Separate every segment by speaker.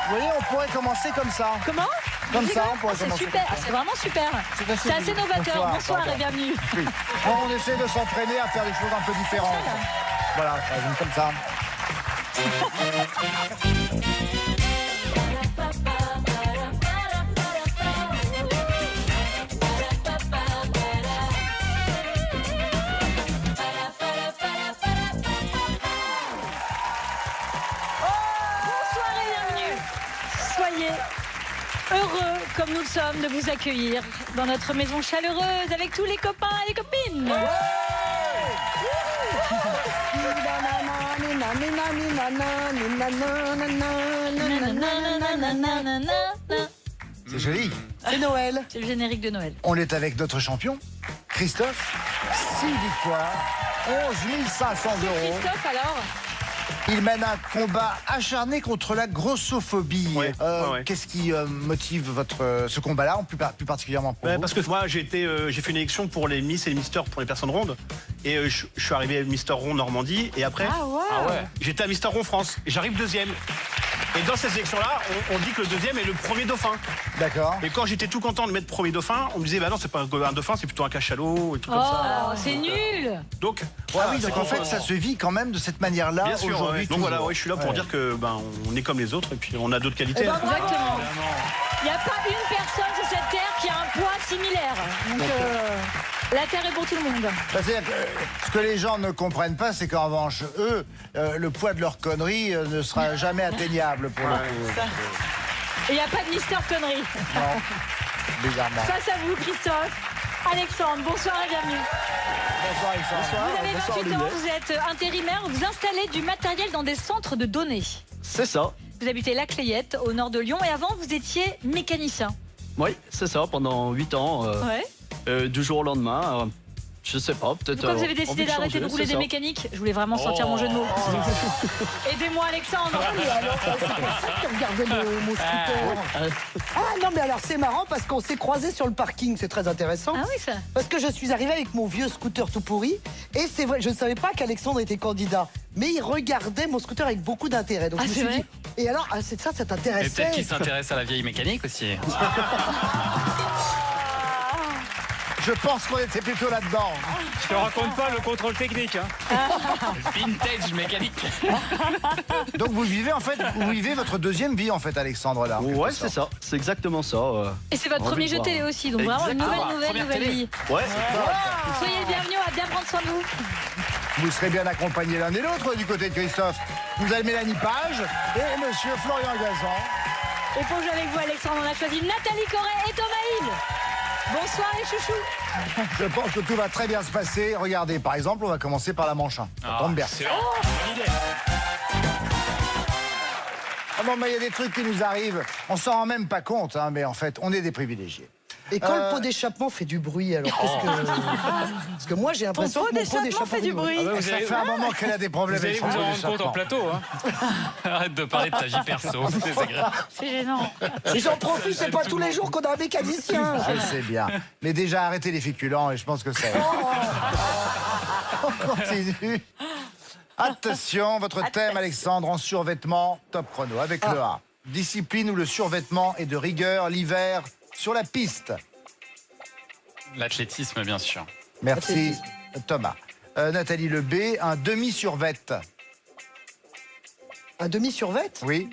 Speaker 1: Vous voyez, on pourrait commencer comme ça.
Speaker 2: Comment?
Speaker 1: Comme ça, on pourrait
Speaker 2: C'est
Speaker 1: commencer.
Speaker 2: super, c'est vraiment super. C'est assez novateur. Bonsoir et bienvenue.
Speaker 1: Oui. On essaie de s'entraîner à faire des choses un peu différentes. Voilà, ça résume comme ça.
Speaker 2: Bonsoir et bienvenue. Soyez heureux, comme nous le sommes, de vous accueillir dans notre maison chaleureuse avec tous les copains et les copines.
Speaker 1: C'est joli.
Speaker 3: C'est Noël.
Speaker 2: C'est le générique de Noël.
Speaker 1: On est avec notre champion, Christophe. 6 victoires, 11 500 €.
Speaker 2: Christophe, alors?
Speaker 1: Il mène un combat acharné contre la grossophobie.
Speaker 4: Ouais.
Speaker 1: Qu'est-ce qui motive ce combat-là, plus particulièrement pour vous?
Speaker 4: Parce que moi, j'ai fait une élection pour les Miss et les Misters pour les personnes rondes. Et je suis arrivé à Mister Rond Normandie. Et après, j'étais à Mister Rond France. Et j'arrive deuxième. Et dans ces élections-là, on dit que le deuxième est le premier dauphin.
Speaker 1: D'accord.
Speaker 4: Et quand j'étais tout content de mettre premier dauphin, on me disait, bah non, c'est pas un dauphin, c'est plutôt un cachalot et tout comme ça.
Speaker 2: Oh, c'est nul.
Speaker 4: Donc,
Speaker 1: Ah oui, donc en fait, ça se vit quand même de cette manière-là
Speaker 4: bien sûr.
Speaker 1: aujourd'hui.
Speaker 4: Donc voilà,
Speaker 1: toujours.
Speaker 4: je suis là pour dire que on est comme les autres et puis on a d'autres qualités.
Speaker 2: Exactement. Il n'y a pas une personne sur cette terre qui a un poids similaire. Donc, la terre est pour tout le monde.
Speaker 1: C'est-à-dire que, ce que les gens ne comprennent pas, c'est qu'en revanche, eux, le poids de leur connerie ne sera jamais atteignable pour le coup.
Speaker 2: Et il n'y a pas de Mister Connerie.
Speaker 1: Non, bizarrement.
Speaker 2: Face à vous, Christophe. Alexandre, bonsoir et bienvenue.
Speaker 1: Bonsoir Alexandre.
Speaker 2: Vous avez 28 ans, vous êtes intérimaire, vous installez du matériel dans des centres de données.
Speaker 5: C'est ça.
Speaker 2: Vous habitez La Clayette, au nord de Lyon, et avant, vous étiez mécanicien.
Speaker 5: Oui, c'est ça, pendant 8 ans.
Speaker 2: Ouais.
Speaker 5: Du jour au lendemain, je sais pas, peut-être.
Speaker 2: Pourquoi vous avez décidé d'arrêter de rouler des mécaniques? Je voulais vraiment sortir mon jeu de mots. Aidez-moi, Alexandre.
Speaker 3: Et alors, c'est pour ça que tu regardais mon scooter. Ah non, mais alors c'est marrant parce qu'on s'est croisés sur le parking, c'est très intéressant.
Speaker 2: Ah oui, ça.
Speaker 3: Parce que je suis arrivée avec mon vieux scooter tout pourri. Et c'est vrai, je ne savais pas qu'Alexandre était candidat. Mais il regardait mon scooter avec beaucoup d'intérêt. Donc
Speaker 2: Ah,
Speaker 3: je me
Speaker 2: c'est
Speaker 3: suis
Speaker 2: vrai
Speaker 3: dit, et alors, c'est ça
Speaker 6: Et
Speaker 3: t'intéressait.
Speaker 6: peut-être qu'il s'intéresse à la vieille mécanique aussi.
Speaker 1: Je pense qu'on était plutôt là-dedans.
Speaker 7: Je te raconte pas le contrôle technique.
Speaker 6: Vintage mécanique.
Speaker 1: Donc vous vivez votre deuxième vie en fait, Alexandre, là. en
Speaker 5: Ouais,
Speaker 1: quelque
Speaker 5: c'est
Speaker 1: sorte.
Speaker 5: ça, c'est exactement ça.
Speaker 2: Et c'est votre
Speaker 5: Envie
Speaker 2: premier
Speaker 5: de
Speaker 2: jeu
Speaker 5: voir.
Speaker 2: télé aussi, donc vraiment une
Speaker 5: Exactement.
Speaker 2: nouvelle
Speaker 6: Première télé.
Speaker 2: vie.
Speaker 5: Ouais,
Speaker 2: Soyez le bienvenu, à bien prendre soin de vous.
Speaker 1: Vous serez bien accompagnés l'un et l'autre du côté de Christophe. Vous avez Mélanie Page et monsieur Florian Gazan.
Speaker 2: Et pour jouer avec vous, Alexandre, on a choisi Nathalie Corret et Thomas Hill. Bonsoir les chouchous.
Speaker 1: Je pense que tout va très bien se passer. Regardez, par exemple, on va commencer par la manche 1. Ça tombe bien. Ah non, mais il y a des trucs qui nous arrivent. On s'en rend même pas compte, hein, mais en fait, on est des privilégiés.
Speaker 3: Et quand le pot d'échappement fait du bruit, alors qu'est-ce que. Parce que moi j'ai l'impression
Speaker 2: Ton
Speaker 3: que
Speaker 2: pot
Speaker 3: mon pot
Speaker 2: d'échappement fait du bruit.
Speaker 7: Ah bah,
Speaker 1: Ça fait un moment qu'elle a des problèmes
Speaker 7: Vous allez
Speaker 1: avec
Speaker 7: vous
Speaker 1: son
Speaker 7: en
Speaker 1: pot
Speaker 7: rendre compte en
Speaker 1: d'échappement.
Speaker 7: plateau. Hein.
Speaker 6: Arrête de parler de ta vie perso, c'est grave.
Speaker 2: C'est gênant.
Speaker 3: Et j'en profite, c'est pas tous les jours qu'on a un mécanicien.
Speaker 1: Je sais bien. Mais déjà, arrêtez les féculents et je pense que ça. On continue. Attention, votre thème, Alexandre, en survêtement, top chrono, avec le A. Discipline où le survêtement est de rigueur l'hiver sur la piste.
Speaker 6: L'athlétisme, bien sûr.
Speaker 1: Merci, Thomas. Nathalie Le B, un demi-survêt.
Speaker 3: Un demi-survêt.
Speaker 1: Oui.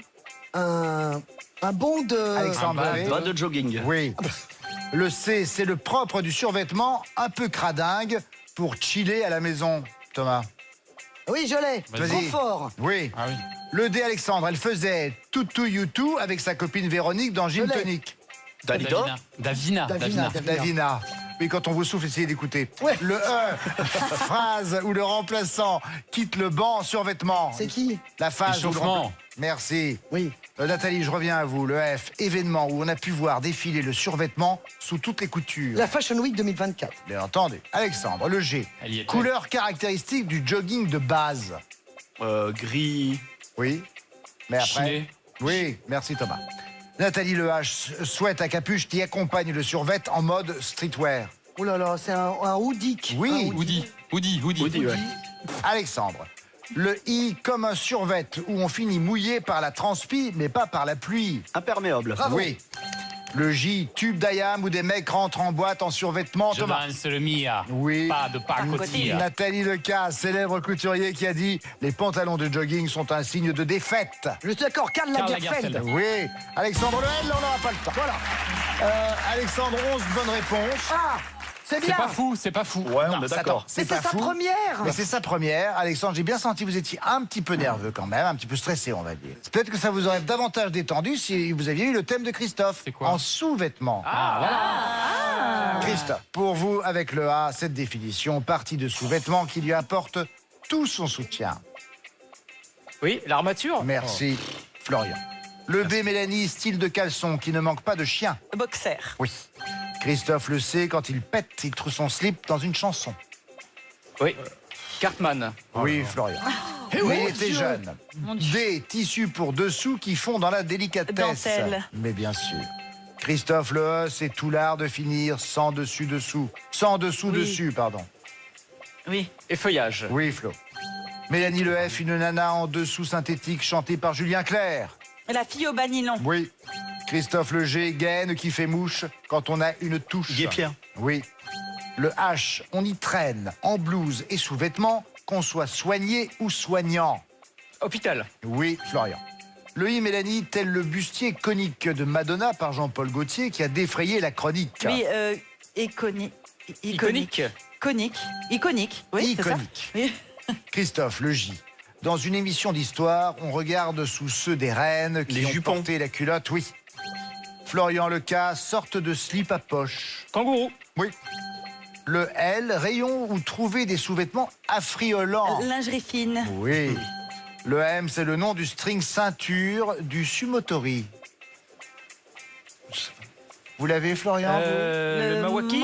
Speaker 3: Un bon de.
Speaker 1: Alexandre. oui.
Speaker 5: bas de jogging.
Speaker 1: Oui. Le C, c'est le propre du survêtement, un peu cradingue, pour chiller à la maison. Thomas.
Speaker 3: Oui, je l'ai.
Speaker 1: Vas-y.
Speaker 3: Trop fort.
Speaker 1: Oui.
Speaker 6: Ah oui.
Speaker 1: Le D, Alexandre, elle faisait tout you avec sa copine Véronique dans Gin
Speaker 3: Je l'ai.
Speaker 1: Tonic.
Speaker 5: Dalida.
Speaker 6: Davina.
Speaker 1: Davina. Oui, quand on vous souffle, essayez d'écouter.
Speaker 3: Ouais.
Speaker 1: Le E, phrase où le remplaçant quitte le banc en survêtement.
Speaker 3: C'est qui?
Speaker 1: La phase où le
Speaker 6: Échauffement.
Speaker 1: Merci.
Speaker 3: Oui.
Speaker 1: Nathalie, je reviens à vous. Le F, événement où on a pu voir défiler le survêtement sous toutes les coutures.
Speaker 3: La Fashion Week 2024.
Speaker 1: Bien entendu. Alexandre, le G.
Speaker 6: Elle y était.
Speaker 1: Couleur caractéristique du jogging de base.
Speaker 5: Gris.
Speaker 1: Oui. Mais après.
Speaker 6: Chiné.
Speaker 1: Oui, merci Thomas. Nathalie Le H souhaite à capuche qui accompagne le survêt en mode streetwear.
Speaker 3: Oh là là, c'est un hoodic.
Speaker 1: Oui.
Speaker 3: Un hoodie.
Speaker 6: Woody.
Speaker 5: Woody, ouais.
Speaker 1: Alexandre. Le I comme un survêt, où on finit mouillé par la transpi, mais pas par la pluie.
Speaker 5: Imperméable.
Speaker 1: Oui. Le J, tube d'ayam où des mecs rentrent en boîte en survêtement.
Speaker 6: Je
Speaker 1: Thomas.
Speaker 6: danse le Mia.
Speaker 1: Oui.
Speaker 6: Pas de pacotille.
Speaker 1: Nathalie Leca, célèbre couturier qui a dit « Les pantalons de jogging sont un signe de défaite
Speaker 3: Je suis d'accord, Karl
Speaker 6: Karl
Speaker 3: Lagerfeld.
Speaker 6: Lagerfeld. ».
Speaker 1: Oui. Alexandre Lehel, on n'aura pas le temps. Voilà. Alexandre, 11 bonnes réponses.
Speaker 3: Ah, c'est
Speaker 6: C'est
Speaker 3: bien.
Speaker 6: pas fou, c'est pas fou.
Speaker 5: Ouais, on
Speaker 6: Non,
Speaker 5: est
Speaker 6: ça-
Speaker 5: d'accord.
Speaker 3: Mais
Speaker 1: pas
Speaker 3: c'est sa
Speaker 1: fou.
Speaker 3: première.
Speaker 1: Mais c'est sa première. Alexandre, j'ai bien senti que vous étiez un petit peu nerveux quand même, un petit peu stressé, on va dire. Peut-être que ça vous aurait davantage détendu si vous aviez eu le thème de Christophe.
Speaker 6: C'est quoi
Speaker 1: En sous-vêtements. Christophe, pour vous, avec le A, cette définition, partie de sous-vêtements qui lui apporte tout son soutien.
Speaker 7: Oui, l'armature.
Speaker 1: Merci, Florian. Le B, Mélanie, style de caleçon qui ne manque pas de chien.
Speaker 8: Boxer.
Speaker 1: Oui. Christophe le sait, quand il pète, il trouve son slip dans une chanson.
Speaker 7: Oui. Cartman.
Speaker 1: Oui, Florian. Mais il était jeune. D, tissu pour dessous qui fond dans la délicatesse.
Speaker 8: Dentelle.
Speaker 1: Mais bien sûr. Christophe le E, c'est tout l'art de finir sans dessus-dessous. Sans dessous-dessus, pardon.
Speaker 8: Oui.
Speaker 7: Et feuillage.
Speaker 1: Oui, Flo. Mélanie le F, une nana en dessous synthétique chantée par Julien Clerc.
Speaker 8: La fille au banilon.
Speaker 1: Oui. Christophe le G, gaine qui fait mouche quand on a une touche.
Speaker 4: Guépierre.
Speaker 1: Oui. Le H, on y traîne en blouse et sous-vêtements, qu'on soit soigné ou soignant.
Speaker 7: Hôpital.
Speaker 1: Oui, Florian. Le I, Mélanie, tel le bustier conique de Madonna par Jean-Paul Gaultier qui a défrayé la chronique.
Speaker 8: Oui, iconique.
Speaker 7: Iconique.
Speaker 8: Iconique. Iconique. Oui, c'est ça.
Speaker 1: Iconique.
Speaker 8: Oui.
Speaker 1: Christophe, le J. Dans une émission d'histoire, on regarde sous ceux des reines qui
Speaker 4: Les
Speaker 1: ont
Speaker 4: jupons.
Speaker 1: porté la culotte, oui. Florian Leca, sorte de slip à poche.
Speaker 7: Kangourou.
Speaker 1: Oui. Le L, rayon où trouver des sous-vêtements affriolants.
Speaker 8: Lingerie fine.
Speaker 1: Oui. Le M, c'est le nom du string ceinture du sumotori. Vous l'avez, Florian vous
Speaker 7: Le Mawaki.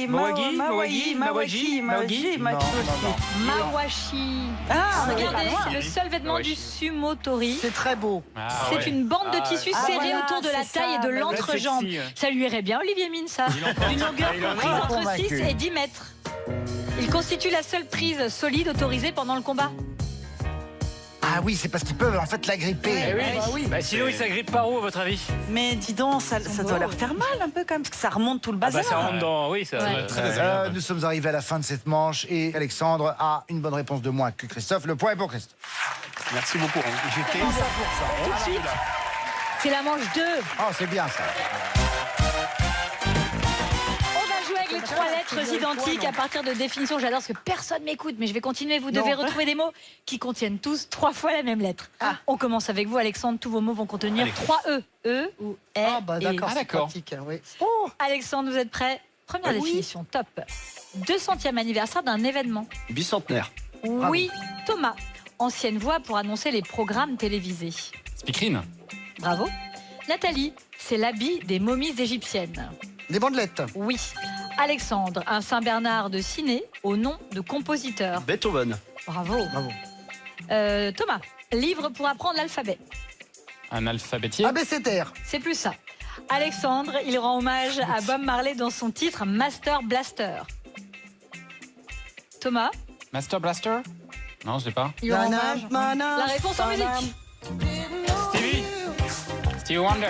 Speaker 8: Mawagi.
Speaker 7: Mawagi.
Speaker 8: Mawagi.
Speaker 7: Mawagi.
Speaker 8: Mawagi.
Speaker 1: Non, non, non.
Speaker 2: Mawashi.
Speaker 8: Ah,
Speaker 2: Regardez,
Speaker 8: regarde.
Speaker 2: c'est le seul vêtement du sumotori.
Speaker 3: C'est très beau.
Speaker 6: Ah,
Speaker 2: C'est
Speaker 6: ouais.
Speaker 2: une bande de tissu
Speaker 8: Ah,
Speaker 2: serrée
Speaker 8: voilà,
Speaker 2: autour de la
Speaker 8: c'est
Speaker 2: taille
Speaker 8: ça.
Speaker 2: et de
Speaker 8: Bah,
Speaker 2: l'entrejambe.
Speaker 7: sexy, ouais.
Speaker 2: Ça lui irait bien, Olivier Mine, ça. D'une longueur comprise entre 6 et 10 mètres. Il constitue la seule prise solide autorisée pendant le combat.
Speaker 1: Ah oui, c'est parce qu'ils peuvent en fait l'agripper.
Speaker 7: Eh oui.
Speaker 3: Bah oui.
Speaker 7: Bah, sinon, il s'agrippe par où, à votre avis?
Speaker 8: Mais dis donc, ça doit leur faire mal un peu quand même, parce que ça remonte tout le
Speaker 7: Ah bah,
Speaker 8: bazar.
Speaker 7: ça rentre dans. Oui, ça.
Speaker 2: Ouais.
Speaker 6: Très désagréable.
Speaker 1: Nous sommes arrivés à la fin de cette manche et Alexandre a une bonne réponse de moins que Christophe. Le point est pour Christophe.
Speaker 4: Merci beaucoup. J'étais.
Speaker 2: Tout de suite, c'est la manche 2.
Speaker 1: Oh, c'est bien ça.
Speaker 2: On va jouer avec les 3 lettres identiques à partir de définitions. J'adore parce que personne m'écoute, mais je vais continuer. Vous devez retrouver des mots qui contiennent tous 3 fois la même lettre. On commence avec vous, Alexandre. Tous vos mots vont contenir
Speaker 4: Allez.
Speaker 2: 3 E. E ou R.
Speaker 3: Ah bah d'accord,
Speaker 2: et-
Speaker 3: c'est
Speaker 6: d'accord.
Speaker 3: pratique. Hein, oui.
Speaker 2: Alexandre, vous êtes prêts? Première définition, top. 200e anniversaire d'un événement.
Speaker 5: Bicentenaire.
Speaker 2: Oui, Thomas. Ancienne voix pour annoncer les programmes télévisés.
Speaker 6: Speakerine.
Speaker 2: Bravo. Nathalie, c'est l'habit des momies égyptiennes.
Speaker 3: Des bandelettes.
Speaker 2: Oui. Alexandre, un Saint-Bernard de ciné au nom de compositeur.
Speaker 5: Beethoven.
Speaker 2: Bravo.
Speaker 3: Bravo.
Speaker 2: Thomas, livre pour apprendre l'alphabet.
Speaker 6: Un alphabétier.
Speaker 3: ABCDR.
Speaker 2: C'est plus ça. Alexandre, il rend hommage à Bob Marley dans son titre Master Blaster. Thomas,
Speaker 6: Master Blaster. Non, je l'ai pas.
Speaker 2: il rend hommage. La réponse en musique.
Speaker 6: Stevie. Stevie Wonder.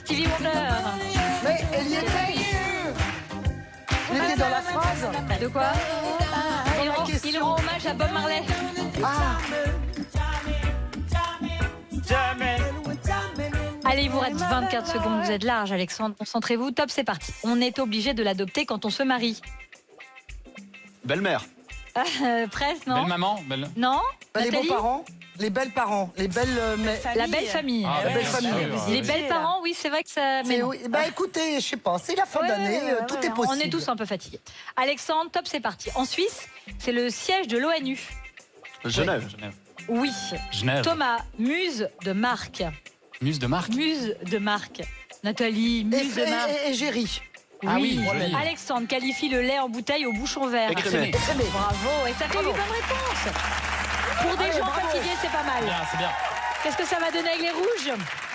Speaker 2: Stevie Wonder.
Speaker 3: Mais elle y était. Elle était dans la phrase.
Speaker 2: De quoi il rend hommage à Bob Marley.
Speaker 3: Ah,
Speaker 7: Jamais.
Speaker 2: Allez, il vous reste 24 secondes. Vous êtes large, Alexandre. Concentrez-vous. Top, c'est parti. On est obligé de l'adopter quand on se marie.
Speaker 5: Belle-mère.
Speaker 2: Presque, non?
Speaker 6: Belle maman. Belle.
Speaker 2: Non?
Speaker 3: les
Speaker 2: Nathalie?
Speaker 3: beaux-parents, les belles parents, les belles.
Speaker 2: La belle famille.
Speaker 6: Ah,
Speaker 3: La belle famille.
Speaker 2: Les belles parents, oui, c'est vrai que ça. Mais non.
Speaker 3: Oui, bah écoutez, je sais pas, c'est la fin
Speaker 2: Ouais,
Speaker 3: d'année, tout
Speaker 2: voilà.
Speaker 3: est possible.
Speaker 2: On est tous un peu fatigués. Alexandre, top, c'est parti. En Suisse, c'est le siège de l'ONU.
Speaker 5: Genève.
Speaker 6: Genève.
Speaker 2: Oui.
Speaker 6: Genève.
Speaker 2: Thomas, muse de marque.
Speaker 6: Muse de marque.
Speaker 2: Muse de marque. Nathalie,
Speaker 3: Et,
Speaker 2: muse de marque.
Speaker 3: et Géry.
Speaker 6: Ah oui, joli.
Speaker 2: Alexandre qualifie le lait en bouteille au bouchon vert.
Speaker 5: Écrémé.
Speaker 2: Bravo. Et ça fait 8 bonnes réponses. Pour des gens fatigués, c'est pas mal.
Speaker 6: Bien, c'est bien.
Speaker 2: Qu'est-ce que ça va donner avec les rouges?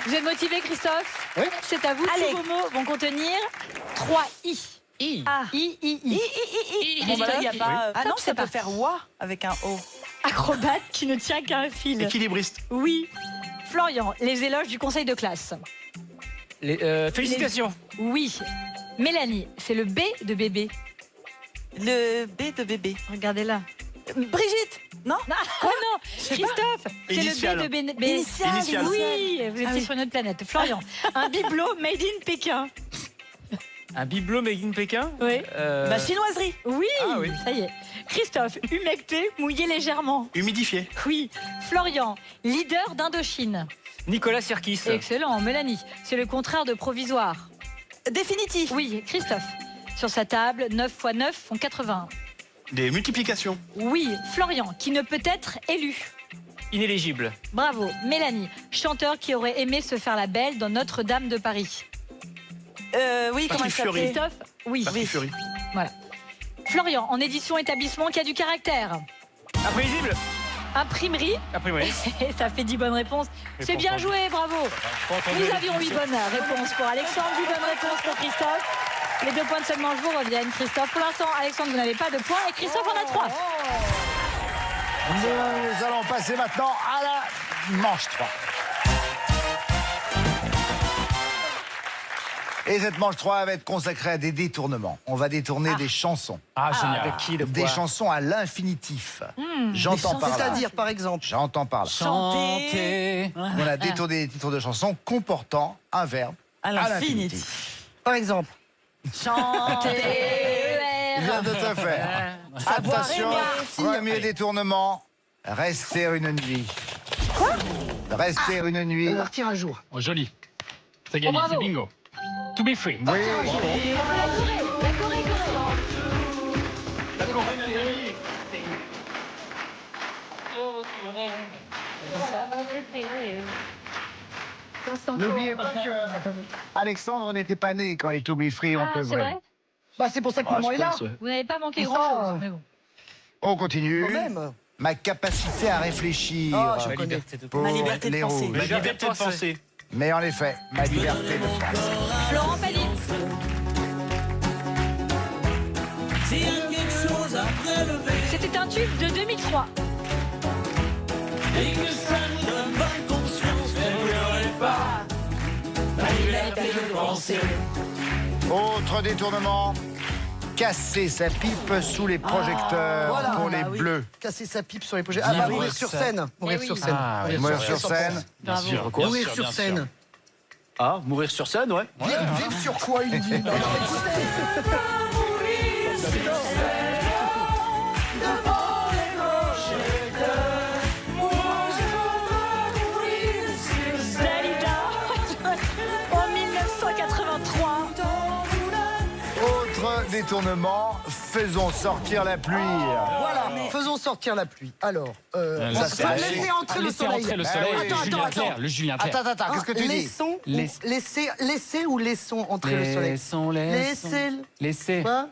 Speaker 2: Vous êtes motivé, Christophe?
Speaker 1: Oui.
Speaker 2: C'est à vous.
Speaker 8: Allez.
Speaker 2: Tous vos mots vont contenir 3 I.
Speaker 6: I.
Speaker 8: Ah.
Speaker 2: I.
Speaker 8: Bon, bah là, il y a pas. Ah non,
Speaker 2: Hop,
Speaker 8: ça
Speaker 2: c'est
Speaker 8: peut
Speaker 2: parti.
Speaker 8: faire wa avec un O.
Speaker 2: Acrobate qui ne tient qu'à un fil.
Speaker 4: Équilibriste.
Speaker 2: Oui. Florian, les éloges du conseil de classe.
Speaker 7: Félicitations.
Speaker 2: Oui. Mélanie, c'est le B de bébé.
Speaker 8: Le B de bébé.
Speaker 2: Regardez-là.
Speaker 8: Brigitte. Non.
Speaker 2: Oh non, Christophe, c'est
Speaker 4: Initial.
Speaker 2: le B de bébé.
Speaker 8: Initial.
Speaker 4: Initial.
Speaker 2: Oui, vous étiez
Speaker 8: Ah oui.
Speaker 2: sur une autre planète. Florian, un bibelot made in Pékin.
Speaker 7: Un bibelot made in Pékin.
Speaker 2: Oui.
Speaker 8: Bah, chinoiserie.
Speaker 2: Oui,
Speaker 7: Ah oui.
Speaker 2: ça y est. Christophe, humecté, mouillé légèrement.
Speaker 4: Humidifié.
Speaker 2: Oui. Florian, leader d'Indochine.
Speaker 7: Nicolas Sirkis.
Speaker 2: Excellent. Mélanie, c'est le contraire de provisoire.
Speaker 8: Définitif.
Speaker 2: Oui, Christophe. Sur sa table, 9 x 9 font 80.
Speaker 4: Des multiplications.
Speaker 2: Oui, Florian, qui ne peut être élu.
Speaker 7: Inéligible.
Speaker 2: Bravo. Mélanie, chanteur qui aurait aimé se faire la belle dans Notre-Dame de Paris.
Speaker 8: Oui, comment elle
Speaker 4: Patrick Fiori.
Speaker 8: s'appelait
Speaker 2: Christophe, oui.
Speaker 4: Patrick Fiori.
Speaker 2: Voilà. Florian, en édition établissement qui a du caractère.
Speaker 7: Imprévisible.
Speaker 2: Imprimerie,
Speaker 7: Imprimerie.
Speaker 2: et ça fait 10 bonnes réponses. C'est bien joué, bravo. Nous avions 8 bonnes réponses pour Alexandre, 8 bonnes réponses pour Christophe. Les 2 points de seulement vous reviennent, Christophe. Pour l'instant, Alexandre, vous n'avez pas de points et Christophe en a 3.
Speaker 1: Nous allons passer maintenant à la manche 3. Et cette manche 3 va être consacrée à des détournements. On va détourner des chansons.
Speaker 6: Ah, génial.
Speaker 7: De qui, de
Speaker 1: Des
Speaker 7: quoi
Speaker 1: chansons à l'infinitif. J'entends par là.
Speaker 3: C'est-à-dire, par exemple.
Speaker 1: J'entends par là.
Speaker 6: Chanter.
Speaker 1: On a détourné des titres de chansons comportant un verbe
Speaker 8: À l'infinitif.
Speaker 3: Par exemple.
Speaker 2: Chanter.
Speaker 1: Bien tout à fait. Attention, premier détournement. Rester une nuit. Quoi? Rester une nuit.
Speaker 3: Partir un jour.
Speaker 6: Oh, joli. C'est gagné, c'est bingo. To be free.
Speaker 1: Oui. N'oubliez pas que Alexandre n'était pas né quand les To Be Free ont
Speaker 2: Ah, c'est
Speaker 1: œuvré.
Speaker 2: vrai.
Speaker 3: Bah, c'est pour ça que maman est là.
Speaker 2: Vous n'avez pas manqué
Speaker 3: Ça.
Speaker 2: grand-chose. Mais bon.
Speaker 1: On continue.
Speaker 3: Quand même.
Speaker 1: Ma capacité à réfléchir
Speaker 3: Ah, je
Speaker 7: Ma
Speaker 3: connais.
Speaker 7: liberté de
Speaker 1: pour
Speaker 8: Ma liberté de
Speaker 1: les
Speaker 8: penser.
Speaker 1: rouges.
Speaker 4: Ma liberté de penser.
Speaker 1: Mais en effet, ma liberté de penser.
Speaker 2: Florent Pagny. C'était un tube de 2003.
Speaker 1: Autre détournement. Casser sa pipe sous les projecteurs
Speaker 3: voilà.
Speaker 1: pour les
Speaker 8: Bah oui.
Speaker 1: bleus.
Speaker 3: Casser sa pipe sur les projets. Ah, bah,
Speaker 6: Vivre
Speaker 3: mourir sur
Speaker 6: ça.
Speaker 3: scène. Mourir
Speaker 2: oui.
Speaker 3: sur scène.
Speaker 6: Ah, oui.
Speaker 1: Mourir sur scène.
Speaker 6: Bien
Speaker 2: Bravo.
Speaker 6: sûr. Bien
Speaker 3: Mourir
Speaker 6: sûr,
Speaker 3: sur
Speaker 6: bien
Speaker 3: scène.
Speaker 6: sûr.
Speaker 5: Ah, mourir sur scène, ouais.
Speaker 3: Vive sur quoi, il dit. Non, écoutez.
Speaker 2: Dalida. En 1983.
Speaker 1: Autre détournement. Faisons sortir la pluie.
Speaker 3: Voilà, faisons sortir la pluie. Alors,
Speaker 6: Ça, c'est
Speaker 3: laissez entrer le
Speaker 6: Laissez
Speaker 3: soleil.
Speaker 6: entrer le
Speaker 1: Bah
Speaker 6: soleil.
Speaker 1: oui.
Speaker 6: Le Julien
Speaker 3: Attends,
Speaker 6: Clerc. Le Julien Clerc.
Speaker 1: Attends, qu'est-ce que tu dis?
Speaker 3: Laissez ou laissons entrer le soleil.
Speaker 6: Laissez.
Speaker 3: Quoi?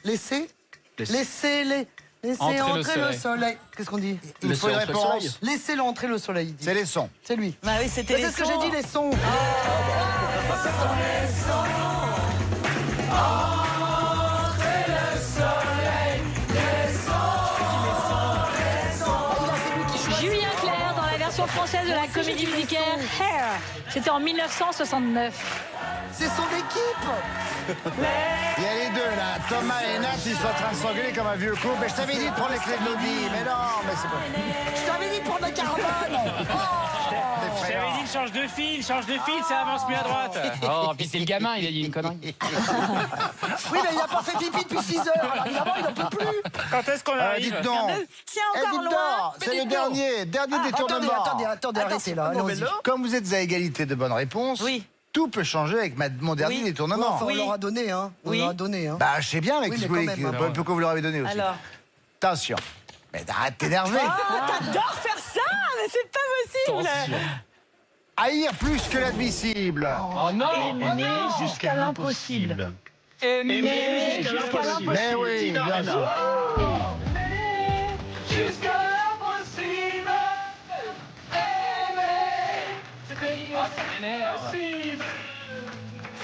Speaker 3: Laissez. Laissez entrer le soleil. Qu'est-ce qu'on dit?
Speaker 1: Il faut une
Speaker 5: entrer le soleil.
Speaker 1: réponse.
Speaker 3: Laissez-le entrer le soleil. il dit.
Speaker 1: C'est les sons.
Speaker 3: C'est lui.
Speaker 8: Bah oui, c'était
Speaker 3: C'est ce que j'ai dit, les sons.
Speaker 2: Julien Clerc dans la version française de la comédie musicale Hair. C'était en 1969.
Speaker 3: C'est son équipe.
Speaker 1: Il y a les deux là, Thomas et Nat, ils sont en train de s'engueuler comme un vieux couple. Mais je t'avais dit de prendre les clés de l'audi. Mais non, mais c'est pas.
Speaker 3: Je t'avais dit de prendre la caravane.
Speaker 1: Des frères.
Speaker 7: J'avais dit change de fil, ça avance mieux à droite.
Speaker 6: Oh, puis c'est le gamin, il a dit une connerie.
Speaker 3: Oui, mais il n'a pas fait pipi depuis 6 heures. Alors évidemment, il n'en peut plus.
Speaker 7: Quand est-ce qu'on arrive
Speaker 1: Dites donc.
Speaker 8: Tiens,
Speaker 1: Eh,
Speaker 8: encore
Speaker 1: dites
Speaker 8: loin.
Speaker 1: donc, c'est le dernier détournement.
Speaker 3: Attendez, arrêtez là. Allons-y.
Speaker 1: Comme vous êtes à égalité de bonnes réponses,
Speaker 8: Oui.
Speaker 1: tout peut changer avec mon dernier
Speaker 8: Oui.
Speaker 1: détournement.
Speaker 3: Enfin,
Speaker 8: Oui.
Speaker 3: on leur a donné, hein. On
Speaker 8: Oui.
Speaker 3: leur a donné, hein.
Speaker 1: Bah, je sais bien, mais
Speaker 3: Oui,
Speaker 1: qu'est-ce
Speaker 3: mais
Speaker 1: que
Speaker 3: quand
Speaker 1: vous
Speaker 3: même.
Speaker 1: voulez- pourquoi vous leur avez donné aussi?
Speaker 8: Alors.
Speaker 1: Attention. Mais arrête de t'énerver.
Speaker 8: T'adores faire ça, mais c'est pas possible.
Speaker 1: Haïr plus que l'admissible.
Speaker 6: Oh non.
Speaker 2: Jusqu'à l'impossible.
Speaker 8: Mais jusqu'à l'impossible.
Speaker 1: Mais oui, bien sûr.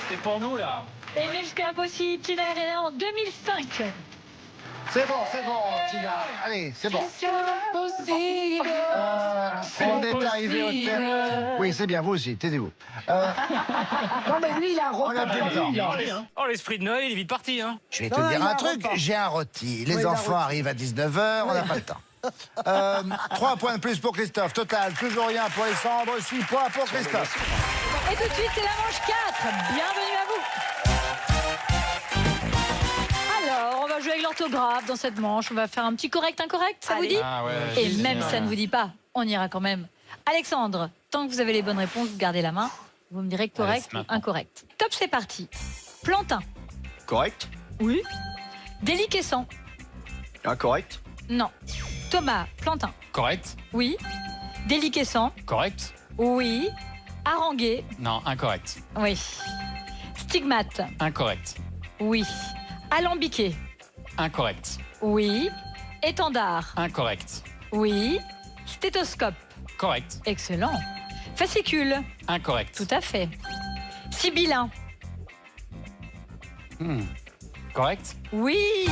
Speaker 6: C'est pour nous là.
Speaker 2: Les muscles impossibles, Tina Arena en 2005.
Speaker 1: C'est bon, Tina. Allez, c'est bon. On est arrivé au terme. Oui, c'est bien, vous aussi, taisez-vous.
Speaker 3: Non, mais lui, il a
Speaker 1: On a plus le temps.
Speaker 7: Oh, l'esprit de Noël, il est vite parti, hein.
Speaker 1: Je vais te
Speaker 3: Non,
Speaker 1: dire
Speaker 3: il a
Speaker 1: un
Speaker 3: un
Speaker 1: truc,
Speaker 3: repas.
Speaker 1: j'ai un rôti. Les
Speaker 3: Oui, il a un
Speaker 1: enfants
Speaker 3: rôti.
Speaker 1: arrivent à 19h, on n'a pas le temps. 3 points de plus pour Christophe. Total, plus ou rien pour Alexandre, 6 points pour Christophe.
Speaker 2: Et tout de suite, c'est la manche 4. Bienvenue à vous. Alors, on va jouer avec l'orthographe dans cette manche. On va faire un petit correct-incorrect, ça vous dit?
Speaker 6: Ah ouais.
Speaker 2: Et même si ça ne vous dit pas, on ira quand même. Alexandre, tant que vous avez les bonnes réponses, vous gardez la main. Vous me direz correct ou incorrect. Top, c'est parti. Plantain.
Speaker 5: Correct.
Speaker 2: Oui. Déliquescent.
Speaker 5: Incorrect.
Speaker 2: Non. Thomas, plantain.
Speaker 6: Correct.
Speaker 2: Oui. Déliquescent.
Speaker 6: Correct.
Speaker 2: Oui. Harangué.
Speaker 6: Non, incorrect.
Speaker 2: Oui. Stigmate.
Speaker 6: Incorrect.
Speaker 2: Oui. Alambiqué.
Speaker 6: Incorrect.
Speaker 2: Oui. Étendard.
Speaker 6: Incorrect.
Speaker 2: Oui. Stéthoscope.
Speaker 6: Correct.
Speaker 2: Excellent. Fascicule.
Speaker 6: Incorrect.
Speaker 2: Tout à fait. Sibyllin.
Speaker 6: Correct.
Speaker 2: Oui. Et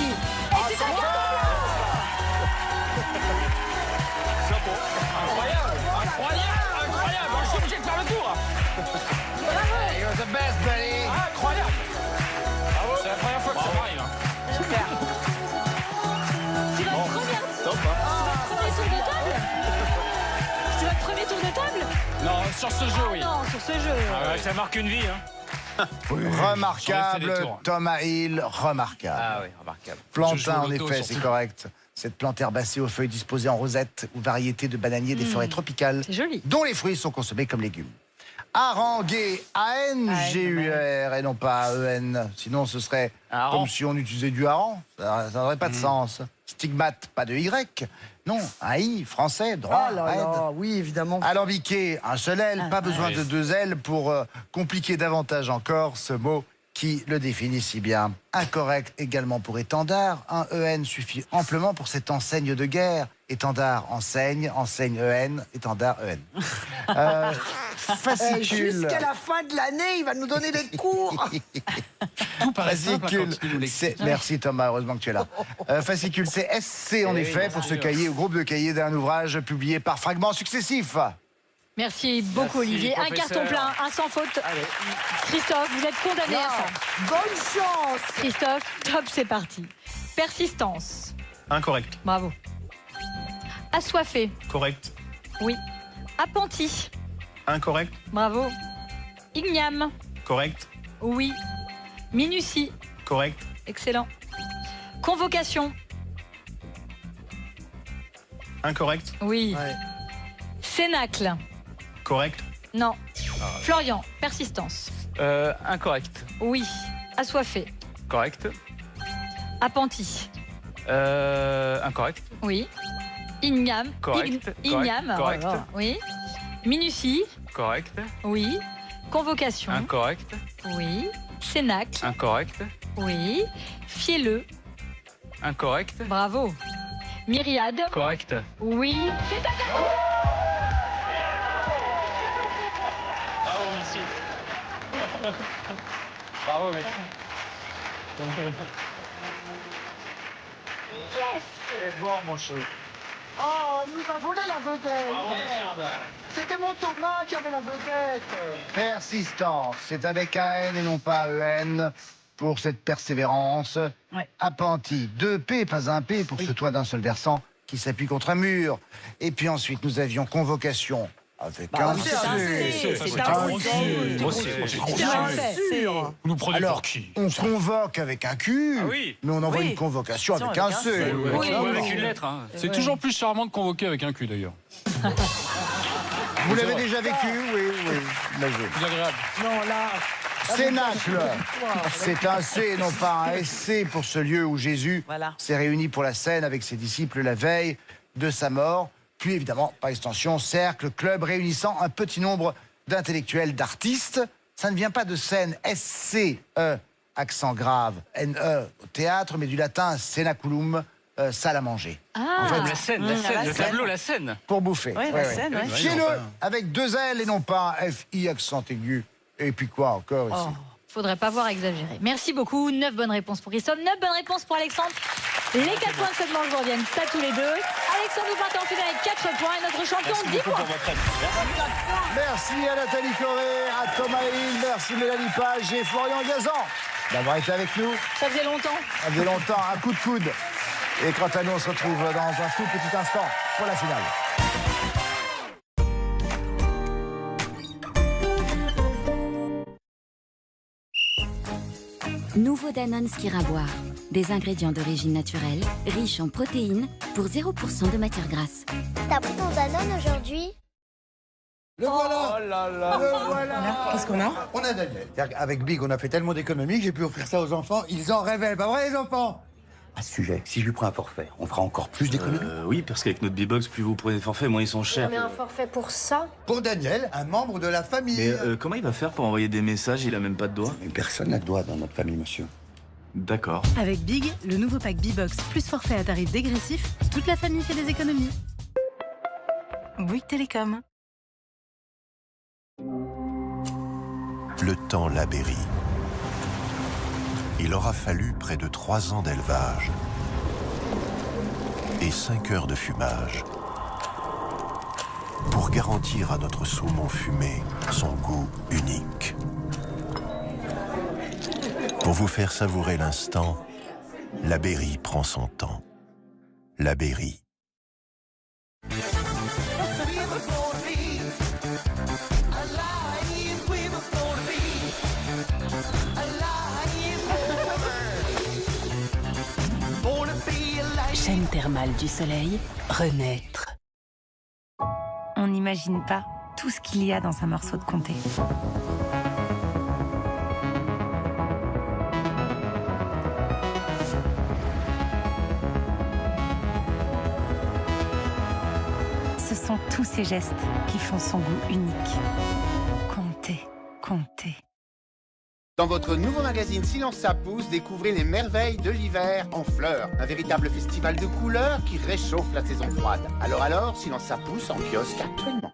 Speaker 2: c'est un carton
Speaker 7: Incroyable. Je suis obligé de faire le tour.
Speaker 1: You're the best, buddy.
Speaker 7: Incroyable. C'est la première fois que ça m'arrive. Hein.
Speaker 2: C'est votre premier tour de table. C'est votre premier tour de table.
Speaker 6: Non, sur ce jeu, oui.
Speaker 2: Non, sur ce jeu.
Speaker 7: Ah ouais, ça marque une vie. Hein.
Speaker 6: J'en ai fait
Speaker 1: Remarquable,
Speaker 6: des tours.
Speaker 1: Thomas Hill, remarquable.
Speaker 5: Ah oui, remarquable.
Speaker 6: Je joue
Speaker 1: Plantain,
Speaker 6: au
Speaker 1: en
Speaker 6: loto,
Speaker 1: effet,
Speaker 6: surtout.
Speaker 1: c'est correct. Cette plante herbacée aux feuilles disposées en rosette ou variété de bananiers des forêts tropicales,
Speaker 2: C'est joli.
Speaker 1: dont les fruits sont consommés comme légumes. Harangué, A-N-G-U-R et non pas A-E-N. Sinon, ce serait
Speaker 5: Hareng.
Speaker 1: comme si on utilisait du hareng. Ça n'aurait pas de sens. Stigmate, pas de Y. Non, un I, français, droit,
Speaker 3: Oh là
Speaker 1: raide.
Speaker 3: là, oui, évidemment.
Speaker 1: Alambiqué, un seul L, pas besoin de 2 L pour compliquer davantage encore ce mot qui le définit si bien. Incorrect également pour étendard. Un EN suffit amplement pour cette enseigne de guerre. Étendard, enseigne, enseigne EN, étendard EN. Fascicule.
Speaker 3: Jusqu'à la fin de l'année, il va nous donner des cours.
Speaker 6: Tout paraît simple
Speaker 1: Fascicule,
Speaker 6: quand il nous l'explique.
Speaker 1: merci Thomas, heureusement que tu es là. Fascicule, c'est SC en effet pour ce cahier, au groupe de cahiers d'un ouvrage publié par fragments successifs.
Speaker 2: Merci beaucoup,
Speaker 7: Merci,
Speaker 2: Olivier. Un
Speaker 7: professeur.
Speaker 2: carton plein, un sans faute. Christophe, vous êtes condamné à ça.
Speaker 3: Bonne chance.
Speaker 2: Christophe, top, c'est parti. Persistance.
Speaker 4: Incorrect.
Speaker 2: Bravo. Assoiffé.
Speaker 4: Correct.
Speaker 2: Oui. Appentis.
Speaker 4: Incorrect.
Speaker 2: Bravo. Igname.
Speaker 4: Correct.
Speaker 2: Oui. Minutie.
Speaker 4: Correct.
Speaker 2: Excellent. Convocation.
Speaker 4: Incorrect.
Speaker 2: Oui.
Speaker 3: Ouais.
Speaker 2: Cénacle.
Speaker 4: Correct.
Speaker 2: Non. Florian. Persistance.
Speaker 5: Incorrect.
Speaker 2: Oui. Assoiffé.
Speaker 5: Correct.
Speaker 2: Appentis.
Speaker 5: Incorrect.
Speaker 2: Oui. Igname.
Speaker 5: Correct.
Speaker 2: Igname.
Speaker 5: Correct.
Speaker 2: Oh là là. Oui. Minutie.
Speaker 5: Correct.
Speaker 2: Oui. Convocation.
Speaker 5: Incorrect.
Speaker 2: Oui. Cénacle.
Speaker 5: Incorrect.
Speaker 2: Oui. Fielleux.
Speaker 5: Incorrect.
Speaker 2: Bravo. Myriade.
Speaker 7: Correct.
Speaker 2: Oui. C'est un carton.
Speaker 7: Bravo, merci. Bravo, mec.
Speaker 3: Oh, il nous a volé la vedette. C'était mon Thomas qui avait la vedette.
Speaker 1: Persistance, c'est avec un N et non pas EN pour cette persévérance.
Speaker 8: Ouais.
Speaker 1: Appentis, 2 P, pas un P pour ce toit d'un seul versant qui s'appuie contre un mur. Et puis ensuite, nous avions convocation avec un
Speaker 3: c'est
Speaker 1: C.
Speaker 3: un C,
Speaker 8: c'est
Speaker 1: un
Speaker 8: un C.
Speaker 7: Moi aussi.
Speaker 2: C'est un fait.
Speaker 3: Sûr.
Speaker 6: Vous nous prenez
Speaker 1: Alors,
Speaker 6: pour qui
Speaker 1: on convoque avec un Q,
Speaker 7: Ah oui.
Speaker 1: mais on envoie
Speaker 8: Oui.
Speaker 1: une convocation
Speaker 8: Sinon,
Speaker 1: avec un
Speaker 8: avec un
Speaker 1: C.
Speaker 8: C.
Speaker 2: Oui.
Speaker 7: Ou avec une lettre. Hein.
Speaker 6: C'est toujours plus charmant de convoquer avec un cul d'ailleurs.
Speaker 1: Vous l'avez déjà vécu? Oui, oui. Imagine.
Speaker 6: Plus agréable.
Speaker 3: Non, là.
Speaker 1: Cénacle, c'est un C, non pas un SC pour ce lieu où Jésus
Speaker 8: Voilà.
Speaker 1: s'est réuni pour la scène avec ses disciples la veille de sa mort. Puis évidemment, par extension, cercle, club réunissant un petit nombre d'intellectuels, d'artistes. Ça ne vient pas de scène, S-C-E, accent grave, N-E au théâtre, mais du latin cenaculum, salle à manger.
Speaker 2: Ah.
Speaker 7: La scène, la scène,
Speaker 8: la
Speaker 7: le
Speaker 8: scène.
Speaker 7: tableau, la scène.
Speaker 1: Pour bouffer.
Speaker 8: Ouais, la scène, ouais.
Speaker 1: Fiez-le avec 2 L et non pas un F-I accent aigu. Et puis quoi encore ici?
Speaker 2: faudrait pas voir exagérer. Merci beaucoup. 9 bonnes réponses pour Christophe, 9 bonnes réponses pour Alexandre. Les 4 points de cette manche vous reviennent à tous les deux. Alexandre, vous partez en finale avec 4 points et notre champion 10 points.
Speaker 1: Merci à Nathalie Corée, à Thomas Hill, merci Mélanie Page et Florian Gazan d'avoir été avec nous.
Speaker 2: Ça faisait longtemps.
Speaker 1: Ça faisait longtemps, un coup de coude. Et quant à nous, on se retrouve dans un tout petit instant pour la finale.
Speaker 9: Nouveau Danone Skirt à boire. Des ingrédients d'origine naturelle, riches en protéines, pour 0% de matière grasse.
Speaker 10: T'as pris ton Danone aujourd'hui?
Speaker 1: Le voilà.
Speaker 7: Oh là là.
Speaker 1: Le voilà.
Speaker 3: Qu'est-ce qu'on a?
Speaker 1: On a Daniel. Avec Big, on a fait tellement d'économies que j'ai pu offrir ça aux enfants. Ils en rêvaient, pas vrai les enfants?
Speaker 11: À ce sujet, si je lui prends un forfait, on fera encore plus d'économies?
Speaker 12: Oui, parce qu'avec notre B-Box, plus vous prenez de forfaits, moins ils sont chers.
Speaker 10: Mais un forfait pour ça?
Speaker 1: Pour Daniel, un membre de la famille.
Speaker 12: Mais comment il va faire pour envoyer des messages? Il a même pas de doigts.
Speaker 11: Mais personne n'a de doigt dans notre famille, monsieur.
Speaker 12: D'accord.
Speaker 13: Avec Big, le nouveau pack B-Box plus forfait à tarif dégressif, toute la famille fait des économies. Bouygues Télécom.
Speaker 14: Le temps l'abérit. Il aura fallu près de 3 ans d'élevage et 5 heures de fumage pour garantir à notre saumon fumé son goût unique. Pour vous faire savourer l'instant, la Berry prend son temps. La Berry.
Speaker 13: Chaîne thermale du soleil, renaître. On n'imagine pas tout ce qu'il y a dans un morceau de comté. Ce sont tous ces gestes qui font son goût unique. Comté, comté.
Speaker 15: Dans votre nouveau magazine Silence ça pousse, découvrez les merveilles de l'hiver en fleurs. Un véritable festival de couleurs qui réchauffe la saison froide. Alors, Silence ça pousse en kiosque actuellement.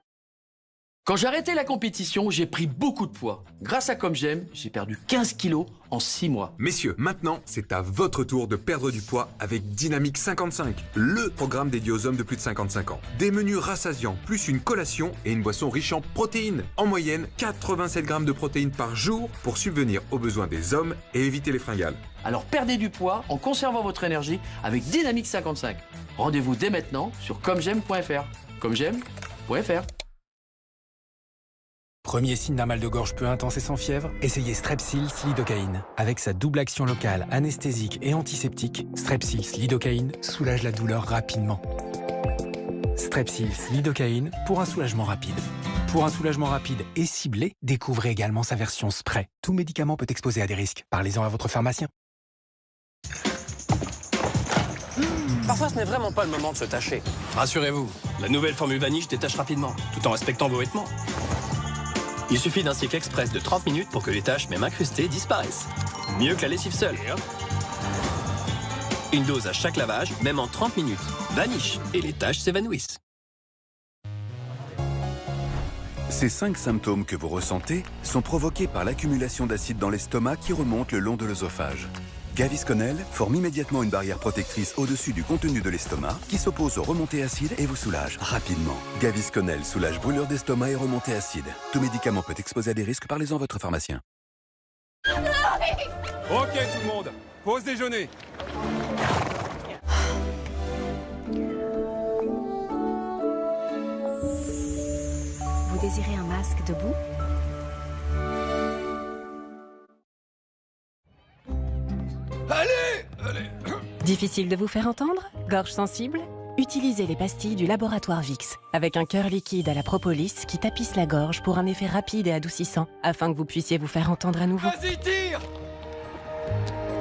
Speaker 16: Quand j'ai arrêté la compétition, j'ai pris beaucoup de poids. Grâce à Comme J'aime, j'ai perdu 15 kilos en 6 mois.
Speaker 17: Messieurs, maintenant, c'est à votre tour de perdre du poids avec Dynamique 55, le programme dédié aux hommes de plus de 55 ans. Des menus rassasiants, plus une collation et une boisson riche en protéines. En moyenne, 87 grammes de protéines par jour pour subvenir aux besoins des hommes et éviter les fringales.
Speaker 16: Alors perdez du poids en conservant votre énergie avec Dynamique 55. Rendez-vous dès maintenant sur commej'aime.fr. commej'aime.fr.
Speaker 18: Premier signe d'un mal de gorge peu intense et sans fièvre, essayez Strepsils lidocaïne. Avec sa double action locale, anesthésique et antiseptique, Strepsils lidocaïne soulage la douleur rapidement. Strepsils lidocaïne pour un soulagement rapide. Pour un soulagement rapide et ciblé, découvrez également sa version spray. Tout médicament peut exposer à des risques. Parlez-en à votre pharmacien.
Speaker 19: Parfois, ce n'est vraiment pas le moment de se tâcher. Rassurez-vous, la nouvelle formule Vanish détache rapidement, tout en respectant vos vêtements. Il suffit d'un cycle express de 30 minutes pour que les taches, même incrustées, disparaissent. Mieux que la lessive seule. Une dose à chaque lavage, même en 30 minutes. Vanish, et les taches s'évanouissent.
Speaker 20: Ces 5 symptômes que vous ressentez sont provoqués par l'accumulation d'acide dans l'estomac qui remonte le long de l'œsophage. Gavisconel forme immédiatement une barrière protectrice au-dessus du contenu de l'estomac qui s'oppose aux remontées acides et vous soulage rapidement. Gavisconel soulage brûlure d'estomac et remontées acides. Tout médicament peut exposer à des risques, parlez-en à votre pharmacien.
Speaker 17: Ok tout le monde, pause déjeuner.
Speaker 13: Vous désirez un masque debout ?
Speaker 17: Allez.
Speaker 13: Difficile de vous faire entendre ? Gorge sensible ? Utilisez les pastilles du laboratoire Vix, avec un cœur liquide à la propolis qui tapisse la gorge pour un effet rapide et adoucissant, afin que vous puissiez vous faire entendre à nouveau.
Speaker 17: Vas-y, tire !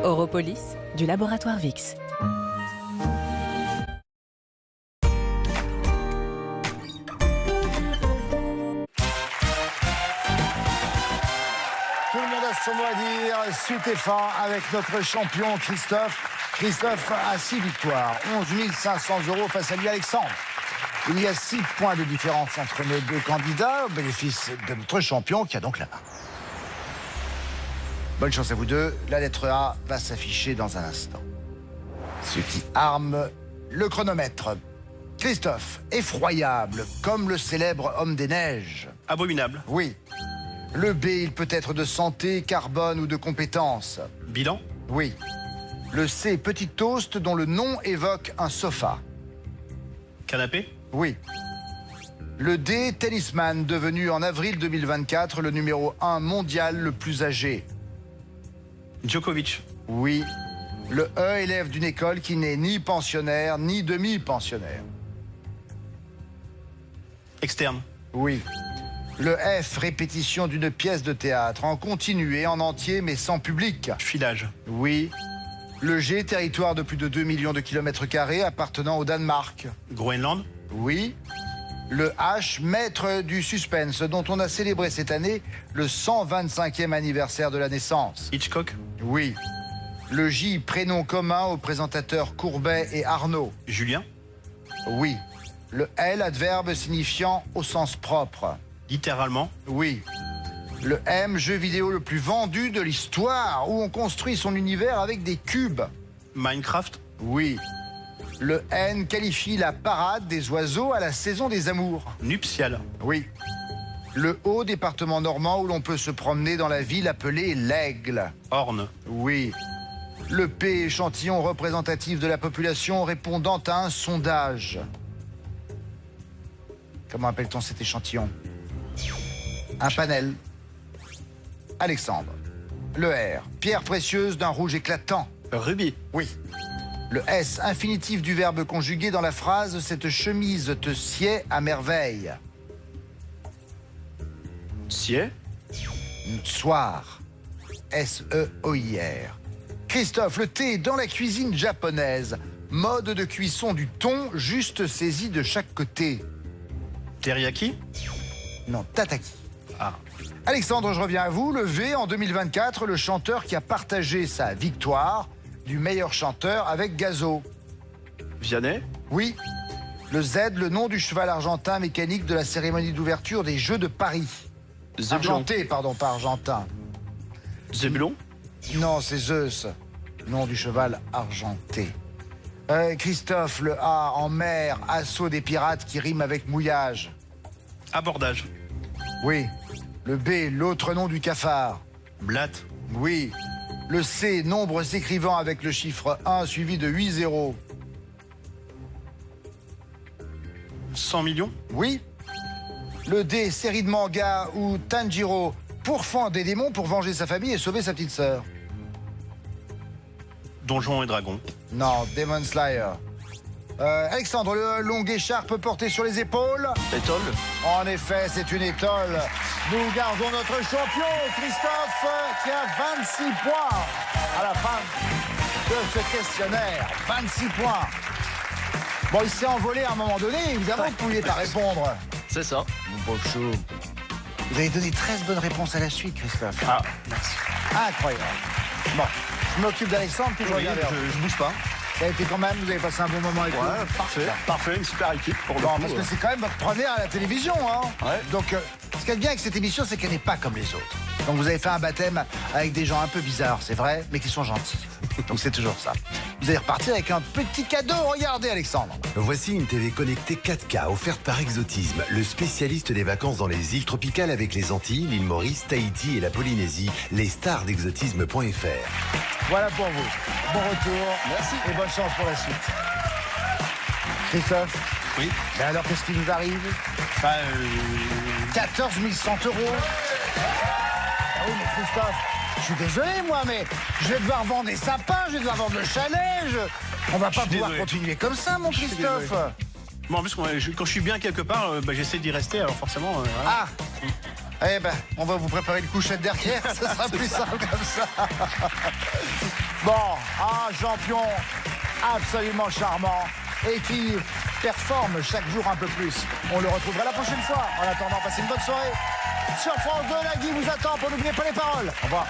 Speaker 13: Oropolis, du laboratoire Vix.
Speaker 1: Tout le monde a son mot à dire. Suite et fin avec notre champion Christophe. Christophe a 6 victoires, 11 500 € face à lui Alexandre. Il y a 6 points de différence entre nos deux candidats, au bénéfice de notre champion qui a donc la main. Bonne chance à vous deux. La lettre A va s'afficher dans un instant. Ce qui arme le chronomètre. Christophe, effroyable, comme le célèbre homme des neiges.
Speaker 4: Abominable.
Speaker 1: Oui. Le B, il peut être de santé, carbone ou de compétence.
Speaker 4: Bilan.
Speaker 1: Oui. Le C, petit toast dont le nom évoque un sofa.
Speaker 4: Canapé.
Speaker 1: Oui. Le D, tennisman, devenu en avril 2024 le numéro 1 mondial le plus âgé.
Speaker 4: Djokovic.
Speaker 1: Oui. Le E, élève d'une école qui n'est ni pensionnaire ni demi-pensionnaire.
Speaker 4: Externe.
Speaker 1: Oui. Le F, répétition d'une pièce de théâtre, en continu et en entier, mais sans public.
Speaker 4: Filage.
Speaker 1: Oui. Le G, territoire de plus de 2 millions de kilomètres carrés appartenant au Danemark.
Speaker 4: Groenland.
Speaker 1: Oui. Le H, maître du suspense, dont on a célébré cette année le 125e anniversaire de la naissance.
Speaker 4: Hitchcock.
Speaker 1: Oui. Le J, prénom commun aux présentateurs Courbet et Arnaud.
Speaker 4: Julien.
Speaker 1: Oui. Le L, adverbe signifiant au sens propre.
Speaker 4: Littéralement.
Speaker 1: Oui. Le M, jeu vidéo le plus vendu de l'histoire, où on construit son univers avec des cubes.
Speaker 4: Minecraft.
Speaker 1: Oui. Le N qualifie la parade des oiseaux à la saison des amours.
Speaker 4: Nuptial.
Speaker 1: Oui. Le O, département normand où l'on peut se promener dans la ville appelée l'Aigle.
Speaker 4: Orne.
Speaker 1: Oui. Le P, échantillon représentatif de la population répondant à un sondage. Comment appelle-t-on cet échantillon? Un panel. Alexandre. Le R, pierre précieuse d'un rouge éclatant.
Speaker 4: Rubis.
Speaker 1: Oui. Le S, infinitif du verbe conjugué dans la phrase « Cette chemise te sied à merveille ».
Speaker 4: Sied.
Speaker 1: Soir. S-E-O-I-R. Christophe, le thé dans la cuisine japonaise. Mode de cuisson du thon, juste saisi de chaque côté.
Speaker 4: Teriyaki.
Speaker 1: Non, tataki.
Speaker 4: Ah.
Speaker 1: Alexandre, je reviens à vous. Le V, en 2024, le chanteur qui a partagé sa victoire du meilleur chanteur avec Gazo.
Speaker 4: Vianney.
Speaker 1: Oui. Le Z, le nom du cheval argentin mécanique de la cérémonie d'ouverture des Jeux de Paris.
Speaker 4: Zebulon.
Speaker 1: Argenté, pardon, pas argentin.
Speaker 4: Zebulon.
Speaker 1: Non, c'est Zeus. Nom du cheval argenté. Christophe, le A, en mer, assaut des pirates qui rime avec mouillage.
Speaker 4: Abordage.
Speaker 1: Oui. Le B, l'autre nom du cafard.
Speaker 4: Blatte.
Speaker 1: Oui. Le C, nombre s'écrivant avec le chiffre 1 suivi de 8 zéros.
Speaker 4: 100 millions.
Speaker 1: Oui. Le D, série de manga où Tanjiro pourfend des démons pour venger sa famille et sauver sa petite sœur.
Speaker 4: Donjons et Dragons.
Speaker 1: Non, Demon Slayer. Alexandre, le longue écharpe portée sur les épaules.
Speaker 4: Étole.
Speaker 1: En effet, c'est une étole. Nous gardons notre champion, Christophe, qui a 26 points à la fin de ce questionnaire. 26 points. Bon, il s'est envolé à un moment donné, évidemment, vous ne pouviez pas répondre.
Speaker 4: C'est ça.
Speaker 1: Mon pauvre chou. Vous avez donné 13 bonnes réponses à la suite, Christophe.
Speaker 4: Ah, merci.
Speaker 1: Incroyable. Bon, je m'occupe d'Alexandre, puis je reviens vers vous.
Speaker 4: Je bouge pas.
Speaker 1: Ça a été quand même, vous avez passé un bon moment avec nous.
Speaker 4: Parfait. Parfait, une super équipe pour le
Speaker 1: Bon,
Speaker 4: coup.
Speaker 1: parce que c'est quand même votre première à la télévision, hein.
Speaker 4: Ouais.
Speaker 1: Donc, ce qui est bien avec cette émission, c'est qu'elle n'est pas comme les autres. Donc, vous avez fait un baptême avec des gens un peu bizarres, c'est vrai, mais qui sont gentils. Donc, c'est toujours ça. Vous allez repartir avec un petit cadeau. Regardez, Alexandre.
Speaker 14: Voici une TV connectée 4K offerte par Exotisme, le spécialiste des vacances dans les îles tropicales avec les Antilles, l'île Maurice, Tahiti et la Polynésie. Les stars d'exotisme.fr.
Speaker 1: Voilà pour vous. Bon retour. Merci. Et bonne chance pour la suite. Christophe.
Speaker 4: Oui.
Speaker 1: Ben alors, qu'est-ce qui nous arrive 14 100 €. Ah oui, mais Christophe, je suis désolé, moi, mais je vais devoir vendre des sapins, je vais devoir vendre le chalet. On va pas pouvoir continuer comme ça, mon Christophe.
Speaker 4: Bon, en plus, quand je suis bien quelque part, j'essaie d'y rester, alors forcément... voilà.
Speaker 1: Ah. Eh ben, on va vous préparer une couchette derrière, ce sera plus simple comme ça. Bon, un champion absolument charmant et qui performe chaque jour un peu plus. On le retrouvera la prochaine fois. En attendant, passez une bonne soirée. Sur France 2, Nagui vous attend pour n'oublier pas les paroles. Au revoir.